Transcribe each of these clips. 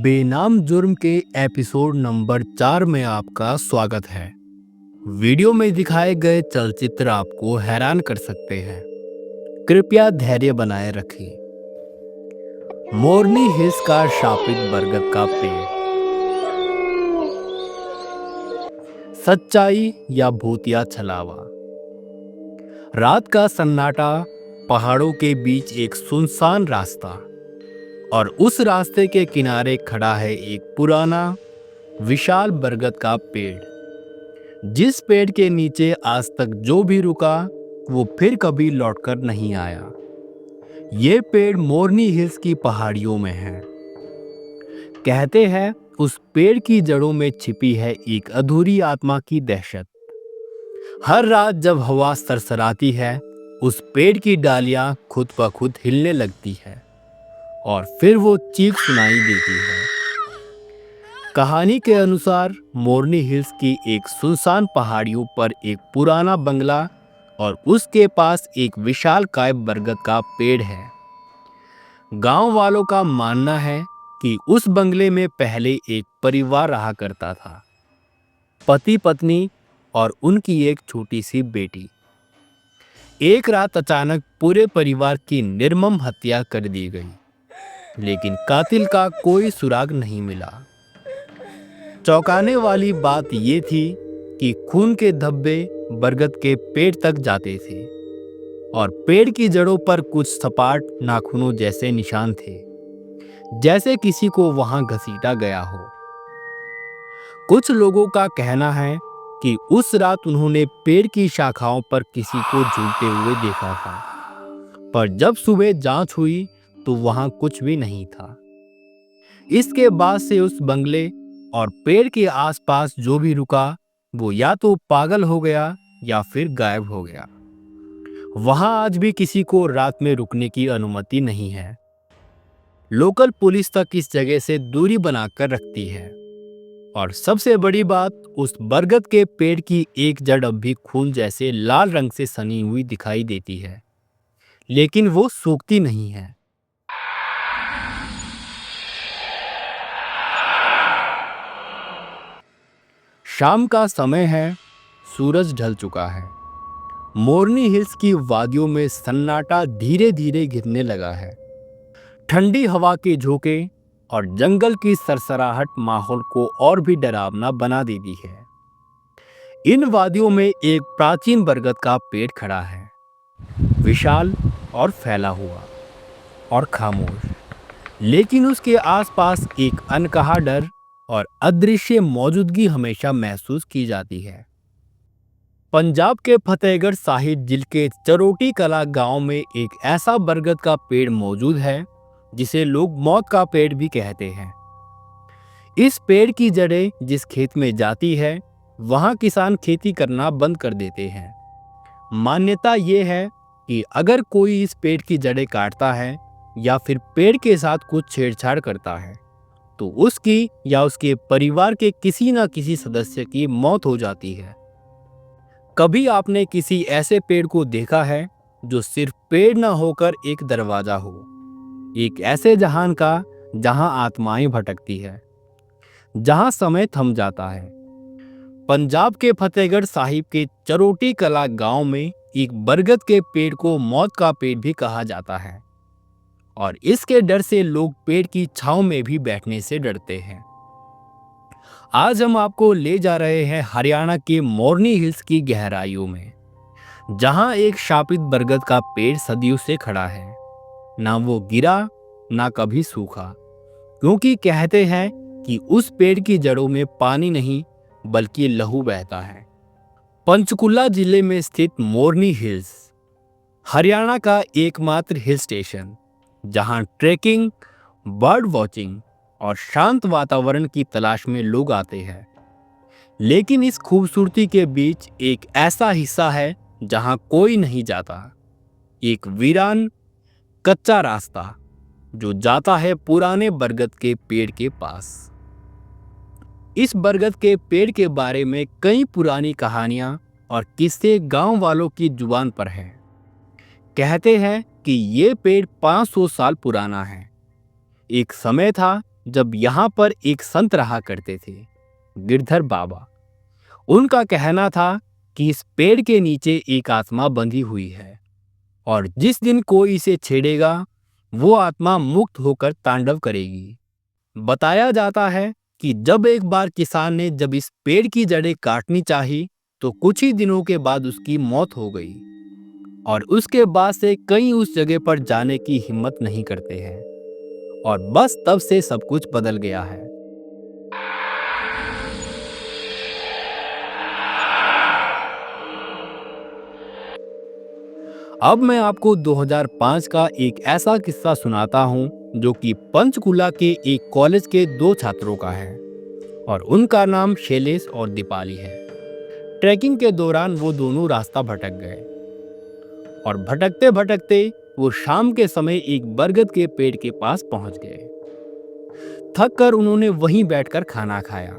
बेनाम जुर्म के episode number 4 में आपका स्वागत है। वीडियो में दिखाए गए चलचित्र आपको हैरान कर सकते हैं। कृपया धैर्य बनाए रखें। मोरनी हिल्स का शापित बरगद का पेड़, सच्चाई या भूतिया छलावा। रात का सन्नाटा, पहाड़ों के बीच एक सुनसान रास्ता, और उस रास्ते के किनारे खड़ा है एक पुराना विशाल बरगद का पेड़। जिस पेड़ के नीचे आज तक जो भी रुका वो फिर कभी लौटकर नहीं आया। ये पेड़ मोरनी हिल्स की पहाड़ियों में है। कहते हैं उस पेड़ की जड़ों में छिपी है एक अधूरी आत्मा की दहशत। हर रात जब हवा सरसराती है, उस पेड़ की डालियां खुद ब खुद हिलने लगती है और फिर वो चीख सुनाई देती है। कहानी के अनुसार मोरनी हिल्स की एक सुनसान पहाड़ियों पर एक पुराना बंगला और उसके पास एक विशालकाय बरगद का पेड़ है। गांव वालों का मानना है कि उस बंगले में पहले एक परिवार रहा करता था, पति पत्नी और उनकी एक छोटी सी बेटी। एक रात अचानक पूरे परिवार की निर्मम हत्या कर दी गई, लेकिन कातिल का कोई सुराग नहीं मिला। चौंकाने वाली बात ये थी कि खून के धब्बे बरगद के पेड़ तक जाते थे और पेड़ की जड़ों पर कुछ सपाट नाखूनों जैसे निशान थे, जैसे किसी को वहां घसीटा गया हो। कुछ लोगों का कहना है कि उस रात उन्होंने पेड़ की शाखाओं पर किसी को झूलते हुए देखा था, पर जब सुबह जांच हुई तो वहां कुछ भी नहीं था। इसके बाद से उस बंगले और पेड़ के आसपास जो भी रुका वो या तो पागल हो गया या फिर गायब हो गया। वहां आज भी किसी को रात में रुकने की अनुमति नहीं है। लोकल पुलिस तक इस जगह से दूरी बनाकर रखती है। और सबसे बड़ी बात, उस बरगद के पेड़ की एक जड़ अब भी खून जैसे लाल रंग से सनी हुई दिखाई देती है, लेकिन वो सूखती नहीं है। शाम का समय है, सूरज ढल चुका है। मोरनी हिल्स की वादियों में सन्नाटा धीरे धीरे घिरने लगा है। ठंडी हवा के झोंके और जंगल की सरसराहट माहौल को और भी डरावना बना देती है। इन वादियों में एक प्राचीन बरगद का पेड़ खड़ा है, विशाल और फैला हुआ और खामोश, लेकिन उसके आसपास एक अनकहा डर और अदृश्य मौजूदगी हमेशा महसूस की जाती है। पंजाब के फतेहगढ़ साहिब जिले के चरोटी कला गांव में एक ऐसा बरगद का पेड़ मौजूद है जिसे लोग मौत का पेड़ भी कहते हैं। इस पेड़ की जड़ें जिस खेत में जाती है, वहां किसान खेती करना बंद कर देते हैं। मान्यता यह है कि अगर कोई इस पेड़ की जड़ें काटता है या फिर पेड़ के साथ कुछ छेड़छाड़ करता है तो उसकी या उसके परिवार के किसी न किसी सदस्य की मौत हो जाती है। कभी आपने किसी ऐसे पेड़ को देखा है जो सिर्फ पेड़ न होकर एक दरवाजा हो, एक ऐसे जहान का जहां आत्माएं भटकती है, जहां समय थम जाता है? पंजाब के फतेहगढ़ साहिब के चरोटी कला गांव में एक बरगद के पेड़ को मौत का पेड़ भी कहा जाता है और इसके डर से लोग पेड़ की छांव में भी बैठने से डरते हैं। आज हम आपको ले जा रहे हैं हरियाणा के मोरनी हिल्स की गहराइयों में, जहां एक शापित बरगद का पेड़ सदियों से खड़ा है। ना वो गिरा, ना कभी सूखा, क्योंकि कहते हैं कि उस पेड़ की जड़ों में पानी नहीं बल्कि लहू बहता है। पंचकुला जिले में स्थित मोरनी हिल्स हरियाणा का एकमात्र हिल स्टेशन, जहां ट्रेकिंग, बर्ड वॉचिंग और शांत वातावरण की तलाश में लोग आते हैं। लेकिन इस खूबसूरती के बीच एक ऐसा हिस्सा है जहां कोई नहीं जाता, एक वीरान कच्चा रास्ता जो जाता है पुराने बरगद के पेड़ के पास। इस बरगद के पेड़ के बारे में कई पुरानी कहानियां और किस्से गांव वालों की जुबान पर हैं। कहते हैं कि ये पेड़ 500 साल पुराना है। एक समय था जब यहाँ पर एक संत रहा करते थे, गिरधर बाबा। उनका कहना था कि इस पेड़ के नीचे एक आत्मा बंधी हुई है और जिस दिन कोई इसे छेड़ेगा वो आत्मा मुक्त होकर तांडव करेगी। बताया जाता है कि जब एक बार किसान ने जब इस पेड़ की जड़ें काटनी चाही तो कुछ ही दिनों के बाद उसकी मौत हो गई और उसके बाद से कई उस जगह पर जाने की हिम्मत नहीं करते हैं और बस तब से सब कुछ बदल गया है। अब मैं आपको 2005 का एक ऐसा किस्सा सुनाता हूं जो कि पंचकुला के एक कॉलेज के दो छात्रों का है और उनका नाम शैलेश और दीपाली है। ट्रैकिंग के दौरान वो दोनों रास्ता भटक गए और भटकते भटकते वो शाम के समय एक बरगद के पेड़ के पास पहुंच गए। थक कर उन्होंने वहीं बैठकर खाना खाया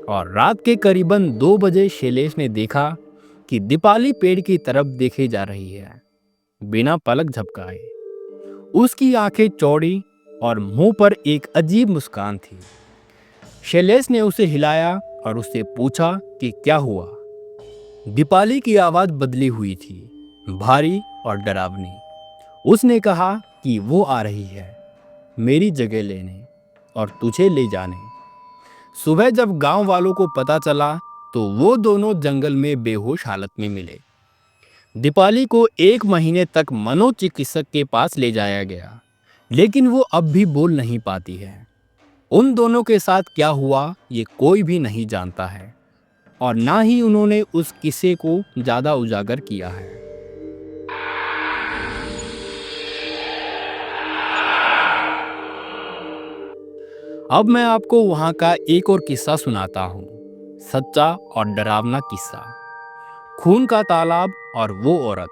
और रात के करीबन 2 बजे शैलेश ने देखा कि दीपाली पेड़ की तरफ देखे जा रही है, बिना पलक झपकाए। उसकी आंखें चौड़ी और मुंह पर एक अजीब मुस्कान थी। शैलेश ने उसे हिलाया और उससे पूछा कि क्या हुआ। दीपाली की आवाज बदली हुई थी, भारी और डरावनी। उसने कहा कि वो आ रही है मेरी जगह लेने और तुझे ले जाने। सुबह जब गांव वालों को पता चला तो वो दोनों जंगल में बेहोश हालत में मिले। दीपाली को 1 महीने तक मनोचिकित्सक के पास ले जाया गया, लेकिन वो अब भी बोल नहीं पाती है। उन दोनों के साथ क्या हुआ ये कोई भी नहीं जानता है और ना ही उन्होंने उस किस्से को ज्यादा उजागर किया है। अब मैं आपको वहां का एक और किस्सा सुनाता हूँ, सच्चा और डरावना किस्सा, खून का तालाब और वो औरत।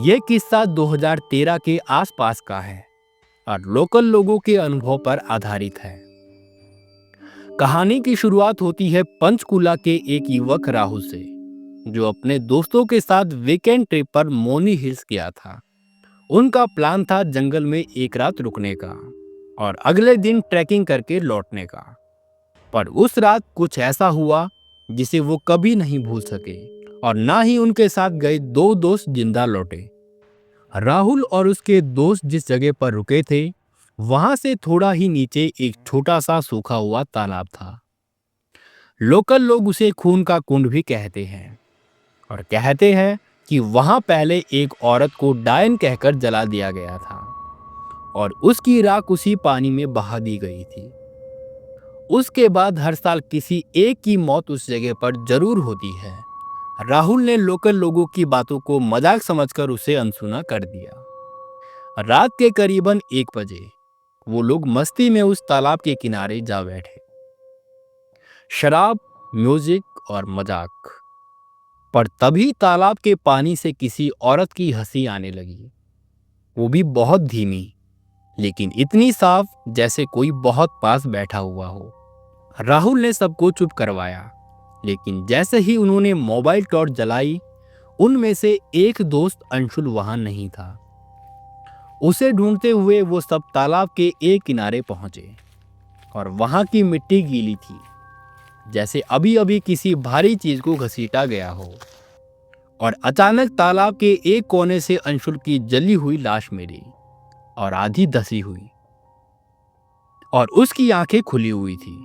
ये किस्सा 2013 के आसपास का है और लोकल लोगों के अनुभव पर आधारित है। कहानी की शुरुआत होती है पंचकुला के एक युवक राहुल से, जो अपने दोस्तों के साथ वीकेंड ट्रिप पर मोनी हिल्स गया था। उनका प्लान था जंगल में एक रात रुकने का और अगले दिन ट्रैकिंग करके लौटने का। पर उस रात कुछ ऐसा हुआ जिसे वो कभी नहीं भूल सके और ना ही उनके साथ गए 2 दोस्त जिंदा लौटे। राहुल और उसके दोस्त जिस जगह पर रुके थे वहां से थोड़ा ही नीचे एक छोटा सा सूखा हुआ तालाब था। लोकल लोग उसे खून का कुंड भी कहते हैं और कहते हैं कि वहां पहले एक औरत को डायन कहकर जला दिया गया था और उसकी राख उसी पानी में बहा दी गई थी। उसके बाद हर साल किसी एक की मौत उस जगह पर जरूर होती है। राहुल ने लोकल लोगों की बातों को मजाक समझकर उसे अनसुना कर दिया। रात के करीबन 1 बजे वो लोग मस्ती में उस तालाब के किनारे जा बैठे। शराब, म्यूजिक और मजाक। पर तभी तालाब के पानी से किसी औरत की हंसी आने लगी, वो भी बहुत धीमी, लेकिन इतनी साफ जैसे कोई बहुत पास बैठा हुआ हो। राहुल ने सबको चुप करवाया, लेकिन जैसे ही उन्होंने मोबाइल टॉर्च जलाई, उनमें से एक दोस्त अंशुल वहां नहीं था। उसे ढूंढते हुए वो सब तालाब के एक किनारे पहुंचे और वहां की मिट्टी गीली थी, जैसे अभी अभी किसी भारी चीज को घसीटा गया हो। और अचानक तालाब के एक कोने से अंशुल की जली हुई लाश मिली और आधी धसी हुई और उसकी आंखें खुली हुई थी,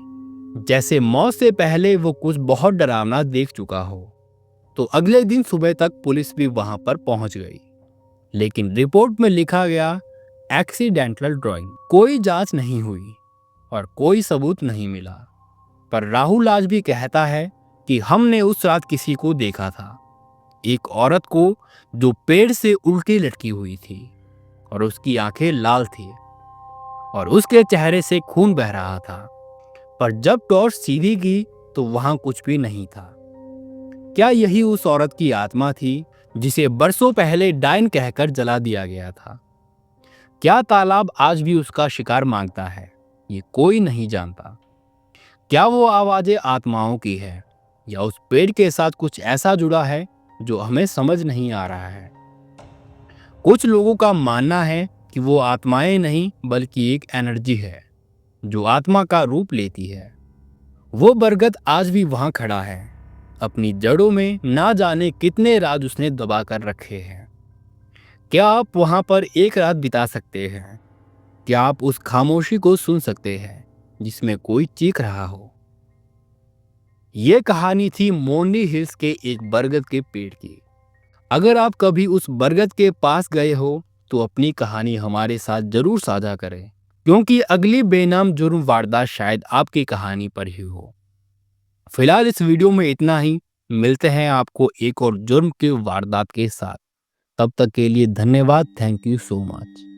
जैसे मौत से पहले वो कुछ बहुत डरावना देख चुका हो। तो अगले दिन सुबह तक पुलिस भी वहां पर पहुंच गई, लेकिन रिपोर्ट में लिखा गया एक्सीडेंटल ड्राइंग। कोई जांच नहीं हुई और कोई सबूत नहीं मिला। पर राहुल आज भी कहता है कि हमने उस रात किसी को देखा था, एक औरत को जो पेड़ से उल्टी लटकी हुई थी और उसकी आंखें लाल थी और उसके चेहरे से खून बह रहा था। पर जब टॉर्च सीधी की तो वहां कुछ भी नहीं था। क्या यही उस औरत की आत्मा थी जिसे बरसों पहले डायन कहकर जला दिया गया था? क्या तालाब आज भी उसका शिकार मांगता है? ये कोई नहीं जानता। क्या वो आवाजें आत्माओं की है या उस पेड़ के साथ कुछ ऐसा जुड़ा है जो हमें समझ नहीं आ रहा है? कुछ लोगों का मानना है कि वो आत्माएं नहीं बल्कि एक एनर्जी है जो आत्मा का रूप लेती है। वो बरगद आज भी वहां खड़ा है, अपनी जड़ों में ना जाने कितने राज उसने दबा कर रखे हैं। क्या आप वहां पर एक रात बिता सकते हैं? क्या आप उस खामोशी को सुन सकते हैं जिसमें कोई चीख रहा हो? ये कहानी थी मोरनी हिल्स के एक बरगद के पेड़ की। अगर आप कभी उस बरगद के पास गए हो तो अपनी कहानी हमारे साथ जरूर साझा करें, क्योंकि अगली बेनाम जुर्म वारदात शायद आपकी कहानी पर ही हो। फिलहाल इस वीडियो में इतना ही। मिलते हैं आपको एक और जुर्म की वारदात के साथ। तब तक के लिए धन्यवाद। Thank you so much.